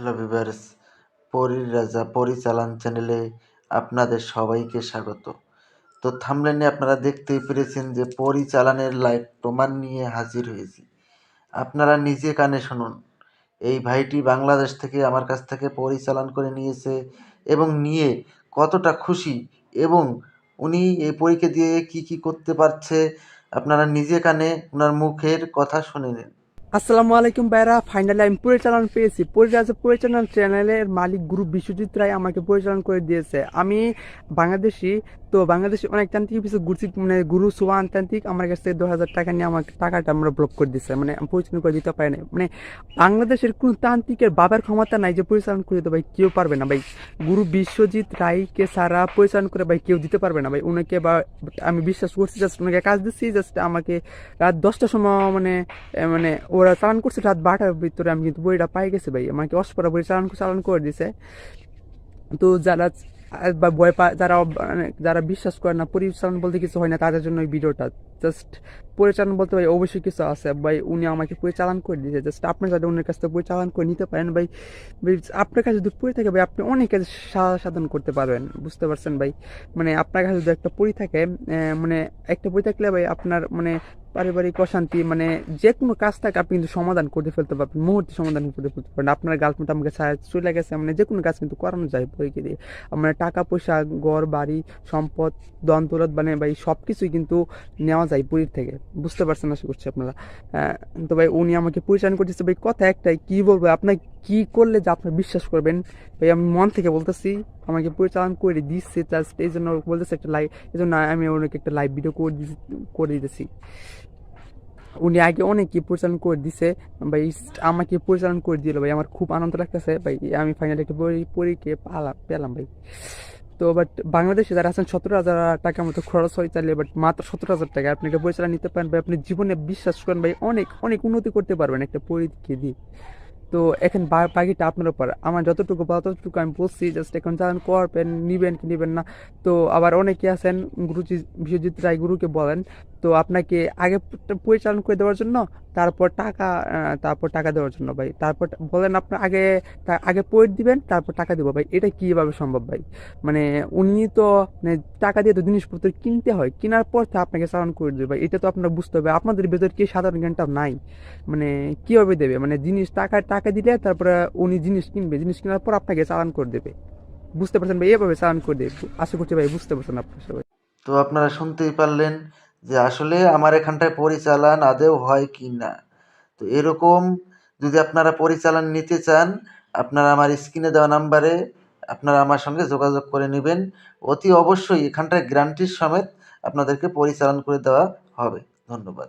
Hello viewers, পরীর রাজা পরিচালন চ্যানেলে আপনাদের সবাইকে স্বাগত। তো থাম্বনেলে আপনারা দেখতেই পেরেছেন যে পরিচালনের লাইভ প্রমাণ নিয়ে হাজির হয়েছি। আপনারা নিজে কানে শুনুন। এই ভাইটি বাংলাদেশ থেকে আমার কাছ থেকে পরিচালন করে নিয়েছে এবং নিয়ে কতটা খুশি এবং উনি এই পরীকে দিয়ে কি করতে পারছে আপনারা নিজে কানে ওনার মুখের কথা শুনে নিন। আসসালামু আলাইকুম ভাইরা, ফাইনালি আমি পরিচালন পেয়েছি। পরিচালন চ্যানেলের মালিক গুরু বিশ্বজিৎ রায় আমাকে পরিচালন করে দিয়েছে। আমি বাংলাদেশি, তো বাংলাদেশে অনেক তান্ত্রিক কিছু মানে গুরু সোয়ান তান্ত্রিক আমার কাছ থেকে 10,000 টাকা নিয়ে আমাকে টাকাটা আমরা ব্লক করে দিচ্ছে, মানে আমি পরিচালনা করে দিতে পারি না। মানে বাংলাদেশের কোন তান্ত্রিকের বাবার ক্ষমতা নাই যে পরিচালন করে দিতে, ভাই কেউ পারবে না ভাই। গুরু বিশ্বজিৎ রায়কে সারা পরিচালন করে ভাই কেউ দিতে পারবে না ভাই। উনাকে বা আমি বিশ্বাস করছি, জাস্ট ওনাকে কাজ দিচ্ছি, জাস্ট আমাকে রাত 10টার সময় মানে মানে ওরা চালান করছে রাত 12টার ভিতরে, আমি কিন্তু বইটা পাই গেছি ভাই। আমাকে অস্পরা বই চালান করে দিছে। তো যারা বা ভয় পা যারা যারা বিশ্বাস করে না পরিচালন বলতে কিছু হয় না, তাদের জন্য ওই ভিডিওটা। জাস্ট পরিচালন বলতে ভাই অবশ্যই কিছু আছে ভাই। উনি আমাকে পরিচালন করে দিয়েছে, জাস্ট আপনি যাতে উনার কাছ থেকে পরিচালন করে নিতে পারেন ভাই। আপনার কাছে যদি পড়ে থাকে ভাই, আপনি অনেক কাজ সাধন করতে পারবেন, বুঝতে পারছেন ভাই। মানে আপনার কাছে যদি একটা পড়ে থাকে, মানে একটা বই থাকলে ভাই আপনার মানে পারিবারিক অশান্তি, মানে যে কোনো কাজ থাকে আপনি কিন্তু সমাধান করে ফেলতে পারবেন, মুহূর্তে সমাধান করে ফেলতে পারেন। আপনার গার্লফ্রেন্ড আমাকে চলে গেছে, মানে যে কোনো কাজ কিন্তু করানো যায় বইকে দিয়ে। মানে টাকা পয়সা, ঘর বাড়ি, সম্পদ, দন দৌলত, মানে ভাই সব কিছুই কিন্তু নেওয়া যায় পুরীর থেকে, বুঝতে পারছেন আশা করছি আপনারা। তো ভাই উনি আমাকে পরিচালনা করতেছে ভাই। কথা একটাই, কি বলবো আপনার, কি করলে যে আপনার বিশ্বাস করবেন ভাই, আমি মন থেকে বলতেছি। আমাকে পরিচালনা করে দিচ্ছে, জাস্ট এই জন্য বলতেছে একটা লাইভ, এই জন্য আমি ওনাকে একটা লাইভ ভিডিও করে দিতেছি। উনি আগে অনেকই পরিচালনা করে দিছে ভাই, আমাকে পরিচালনা করে দিল ভাই। আমার খুব আনন্দ লাগতেছে ভাই, আমি ফাইনালি একটা পরীকে পেলাম ভাই। তো বাট বাংলাদেশে যারা আছেন 17,000 টাকার মতো খরচ হয় চাইলে, বাট মাত্র 17,000 টাকা আপনি একটা পরিচালনা নিতে পারেন ভাই। আপনি জীবনে বিশ্বাস করেন ভাই, অনেক অনেক উন্নতি করতে পারবেন একটা পরীকে দিয়ে। তো এখন বাকিটা আপনার উপর। আমার যতটুকু বা ততটুকু আমি বলছি, জাস্ট এখন চালান করবেন, নিবেন কি নিবেন না। তো আবার অনেকে আছেন গুরুজি বিশ্বজিৎ রায় গুরুকে বলেন, তো আপনাকে আগে পরিচালন করে দেওয়ার জন্য, তারপর টাকা দেওয়ার জন্য ভাই। তারপর বলেন আপনার আগে আগে পয়েট দিবেন, তারপর টাকা দিব ভাই। এটা কিভাবে সম্ভব ভাই? মানে উনি তো মানে টাকা দিয়ে তো জিনিসপত্র কিনতে হয়, কেনার পর তো আপনাকে চালান করে দেবে ভাই। এটা তো আপনার বুঝতে হবে। আপনাদের ভেতর কি সাধারণ জ্ঞানটা নাই? মানে কিভাবে দেবে? মানে জিনিস টাকা টাকা দিলে তারপরে উনি জিনিস কিনবে, জিনিস কেনার পর আপনাকে চালান করে দেবে, বুঝতে পারছেন ভাই? এভাবে চালান করে দেবে। আশা করছি ভাই বুঝতে পারছেন আপনার সবাই। তো আপনারা শুনতেই পারলেন যে আসলে আমার এখানটায় পরিচালন আদৌ হয় কি না। তো এরকম যদি আপনারা পরিচালন নিতে চান, আপনারা আমার স্ক্রিনে দেওয়া নাম্বারে আপনারা আমার সঙ্গে যোগাযোগ করে নেবেন। অতি অবশ্যই এখানটায় গ্যারান্টির সমেত আপনাদেরকে পরিচালন করে দেওয়া হবে। ধন্যবাদ।